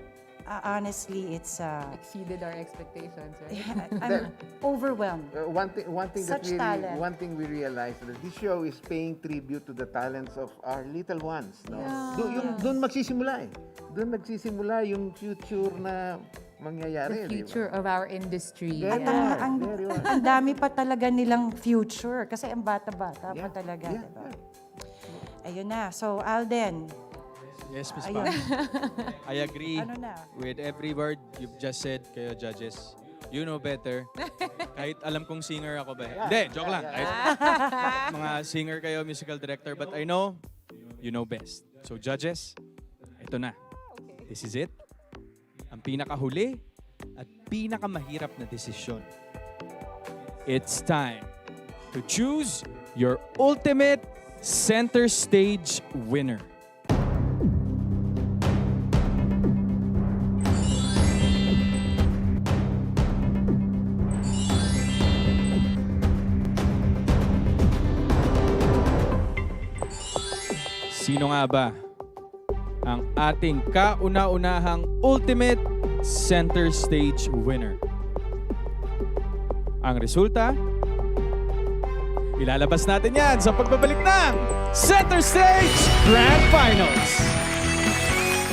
honestly it's Exceeded our expectations, right? I'm overwhelmed. One thing that Such talent. one thing we realized that this show is paying tribute to the talents of our little ones. No? Doon magsisimula eh. Doon nagsisimula yung future na mangyayari. The future of our industry. There At you are. ang There you are. dami pa talaga nilang future kasi ang bata-bata pa talaga, Yeah, diba? Ayun na. So Alden, Yes, Ms. ayun. Pam. I agree Ano na? with every word you've just said, kayo judges. You know better. Kahit alam kong singer ako ba. Hindi, joke lang. Kahit mga singer kayo, musical director, but I know, you know best. So judges, ito na. This is it. Ang pinakahuli at pinakamahirap na desisyon. It's time to choose your ultimate center stage winner. Sino nga ba ang ating kauna-unahang ultimate center stage winner? Ang resulta, ilalabas natin yan sa pagbabalik ng Center Stage Grand Finals.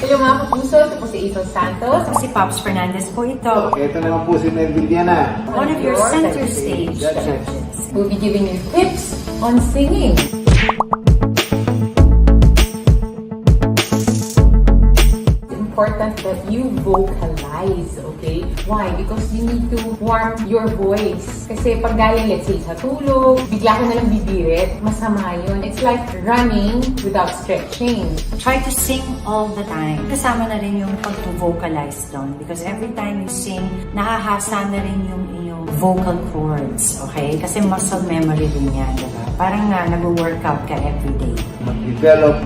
Hello mga kapuso, ito po si Ethan Santos. Si Pops Fernandez po ito. Ito naman po si Mel Villanas. One of your center stage Judges. We'll be giving you tips on singing. Important that you vocalize, okay? Why? Because you need to warm your voice. Kasi pag galing, let's say, sa tulog, bigla ka nalang bibirit, masama yun. It's like running without stretching. Try to sing all the time. Kasama na rin yung pag-vocalize doon. Because every time you sing, nakahasa na rin yung iyong vocal cords. Okay? Kasi muscle memory din yan, diba? Parang nag-workout ka everyday. Mag-develop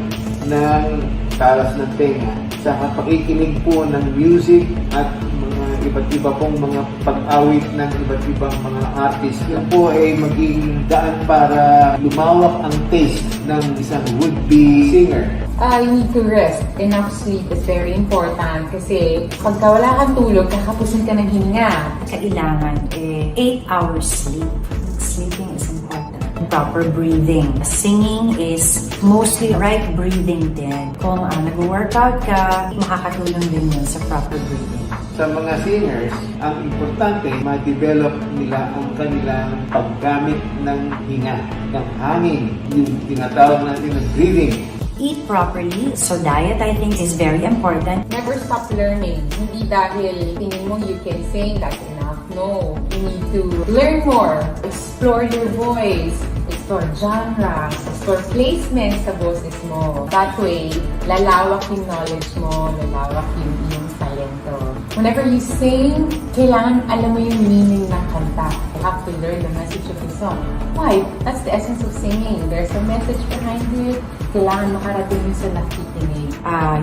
ng talas ng tenga sa pakikinig po ng music at mga iba't iba pong mga pag-awit ng iba't ibang mga artist. Yan po ay maging daan para lumawak ang taste ng isang would-be singer. You need to rest. Enough sleep is very important kasi pagka wala kang tulog, kakapusin ka ng hinga. Kailangan 8 hours sleep. Sleeping is important. proper breathing. Singing is mostly right breathing din. Kung nag-workout ka, makakatulong din yun sa proper breathing. Sa mga singers, ang importante, ma-develop nila ang kanilang paggamit ng hinga, ng hangin, yung tinatawag natin ng breathing. Eat properly. So diet, I think, is very important. Never stop learning. Hindi dahil tingin mo you can sing, that's enough. No, you need to learn more. Explore your voice. Explore genres. Explore placements sa boses mo. That way, lalawak yung knowledge mo, lalawak yung iyong talento. Whenever you sing, kailangan alam mo yung meaning ng kanta. You have to learn the message of the song. Why? That's the essence of singing. There's a message behind it. Kailangan makarating yun sa nakikinig.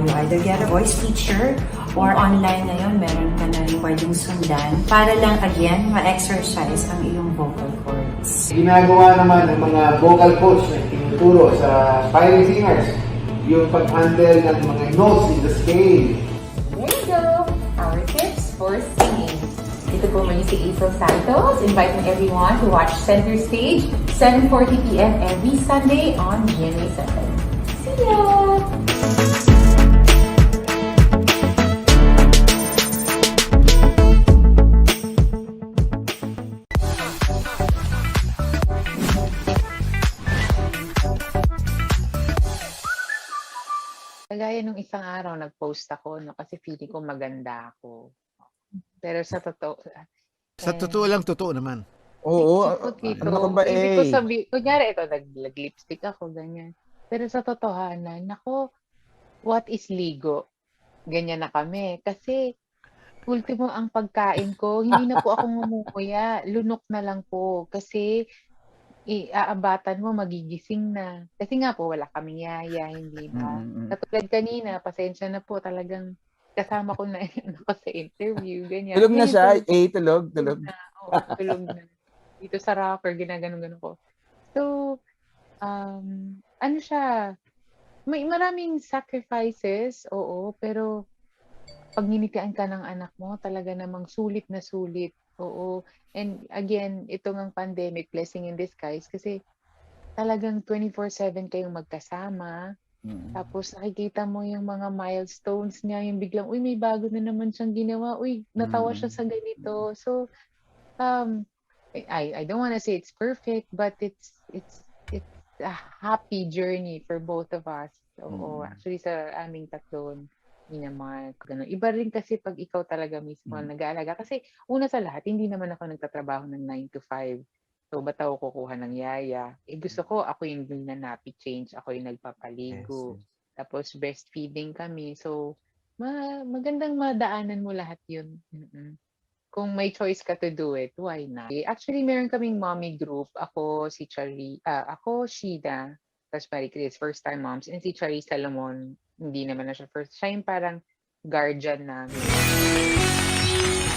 You either get a voice teacher or online ngayon, meron ka na rin pwedeng sundan para lang, again, ma-exercise ang iyong vocal cords. Ginagawa naman ng mga vocal coach na tinuturo sa aspiring singers yung pag-handle ng mga notes in the scale. There you go. Our tips for singing. Ito po muli si April Santos, inviting everyone to watch Center Stage, 7:40 p.m. every Sunday on GMA 7. See ya! Kagaya nung isang araw, nag-post ako, no, kasi feeling ko maganda ako. Pero sa totoo... Sa totoo lang, totoo naman. Oo, Okay, ano ka ba hindi ko sabi, kunyari ito, nag-lipstick ako, ganyan. Pero sa totohanan, nako, what is ligo? Ganyan na kami. Kasi, ultimo ang pagkain ko, hindi na po ako ngumukuya. Lunok na lang po. Kasi, aabatan mo, magigising na. Kasi nga po, wala kaming yaya, hindi ba? Katulad kanina, pasensya na po, talagang kasama ko na ako sa interview, ganyan. Tulog na siya. Tulog Tulog. na. Oo, tulog na. Dito sa rocker, ginaganon-ganon ko. So, ano siya, may maraming sacrifices, oo, pero pag ninitian ka ng anak mo, talaga namang sulit na sulit. Oo. And again, ito ngang pandemic, blessing in disguise, kasi talagang 24/7 kayong magkasama. Tapos nakikita mo yung mga milestones niya, yung biglang, uy, may bago na naman siyang ginawa. Uy, natawa siya sa ganito. So, I don't want to say it's perfect, but it's a happy journey for both of us. Oo, actually sa aming tatlo ni naman. Ganun. Iba rin kasi pag ikaw talaga mismo nag-aalaga. Kasi una sa lahat, hindi naman ako nagtatrabaho ng 9 to 5. So, ba't ako kukuha ng yaya? Gusto ko, ako yung nappy change, ako yung nagpapaligo. Tapos, breastfeeding kami. So, magandang madaanan mo lahat yun. Kung may choice ka to do it, why not? Actually, meron kaming mommy group. Ako, si ako, Shida, tapos Marie Chris, first time moms. And si Charis Salomon, hindi naman na siya first. Siya yung parang guardian namin.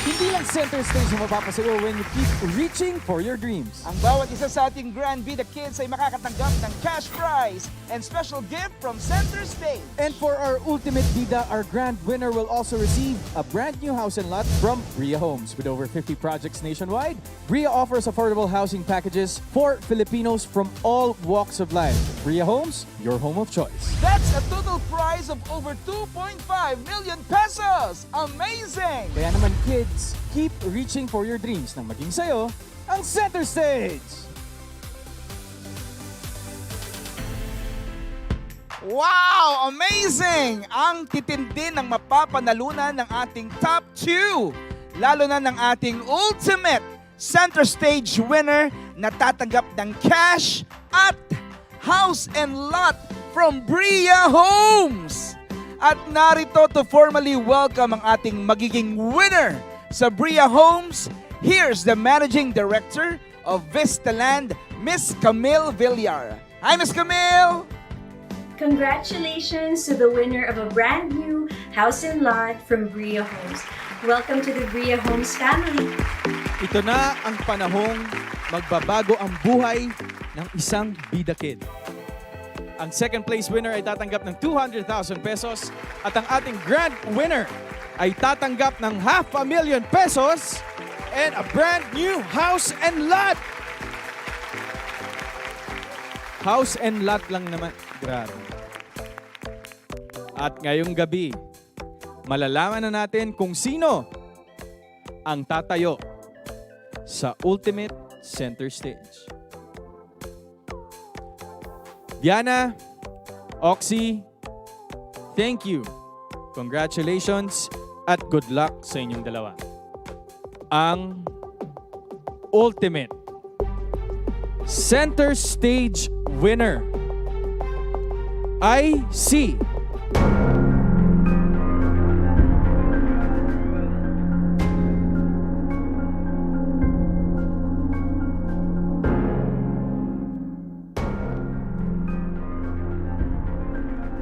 Hindi lang center stage ang mapapasayo when you keep reaching for your dreams. Ang bawat isa sa ating Grand Vida Kids ay makakatanggap ng cash prize and special gift from Center Stage. And for our ultimate bida, our grand winner will also receive a brand new house and lot from Bria Homes. With over 50 projects nationwide, Bria offers affordable housing packages for Filipinos from all walks of life. Bria Homes, your home of choice. That's a total prize of over 2.5 million pesos! Amazing! Kaya naman kids, keep reaching for your dreams nang maging sayo ang Center Stage! Wow! Amazing! Ang titindi ng mapapanalunan ng ating top 2. Lalo na ng ating ultimate Center Stage winner na tatanggap ng cash at house and lot from Bria Homes. At narito to formally welcome ang ating magiging winner sa Bria Homes. Here's the Managing Director of Vistaland, Miss Camille Villar. Hi, Miss Camille! Congratulations to the winner of a brand new house and lot from Bria Homes. Welcome to the Bria Homes family. Ito na ang panahong magbabago ang buhay ng isang bida kid. Ang second place winner ay tatanggap ng 200,000 pesos at ang ating grand winner ay tatanggap ng 500,000 pesos and a brand new house and lot. House and lot lang naman. Grabe. At ngayong gabi, malalaman na natin kung sino ang tatayo sa Ultimate Center Stage. Diana, Oxy, thank you. Congratulations at good luck sa inyong dalawa. Ang Ultimate Center Stage winner ay si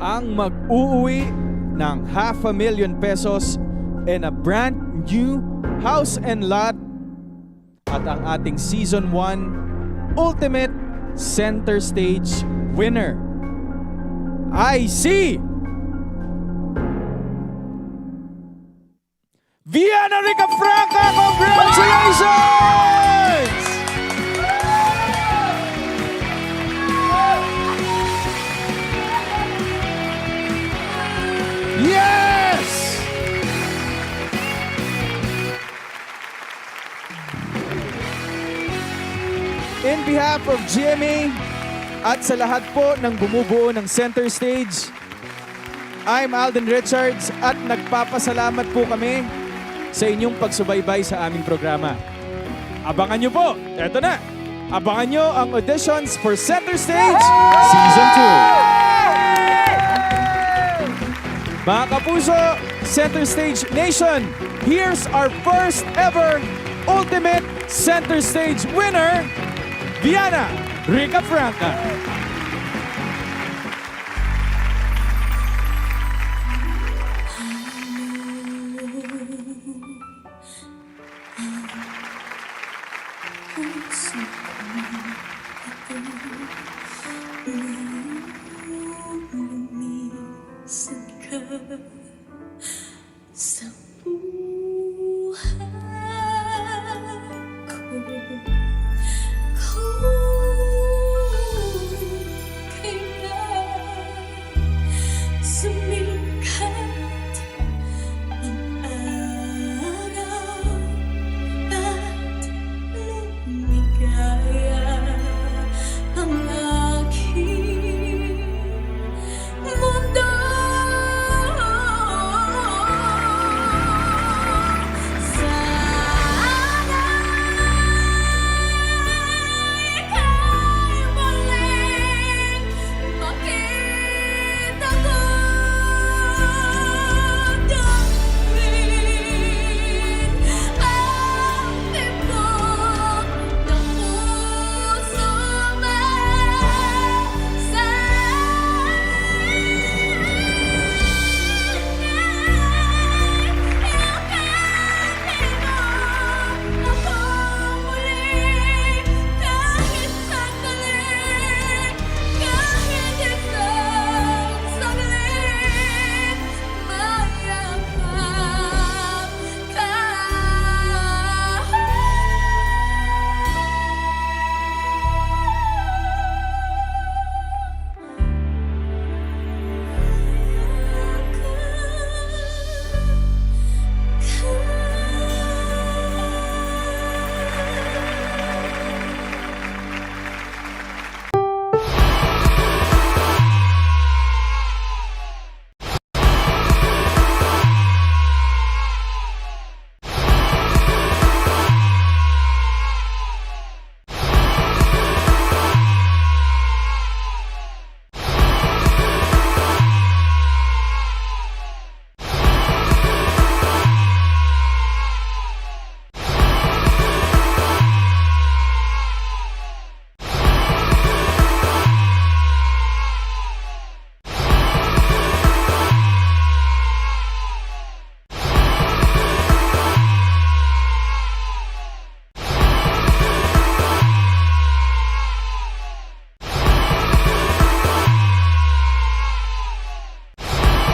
ang mag-uuwi ng 500,000 pesos and a brand new house and lot at ang ating Season 1 Ultimate Center Stage winner ay si Viana Rica Franca! Congratulations! Yes! In behalf of GMA at sa lahat po ng bumubuo ng Center Stage, I'm Alden Richards at nagpapasalamat po kami sa inyong pagsubaybay sa aming programa. Abangan nyo po, eto na, abangan nyo ang auditions for Center Stage Season 2. Mga kapuso, Center Stage Nation, here's our first ever Ultimate Center Stage winner, Viana Rica Franca. Sa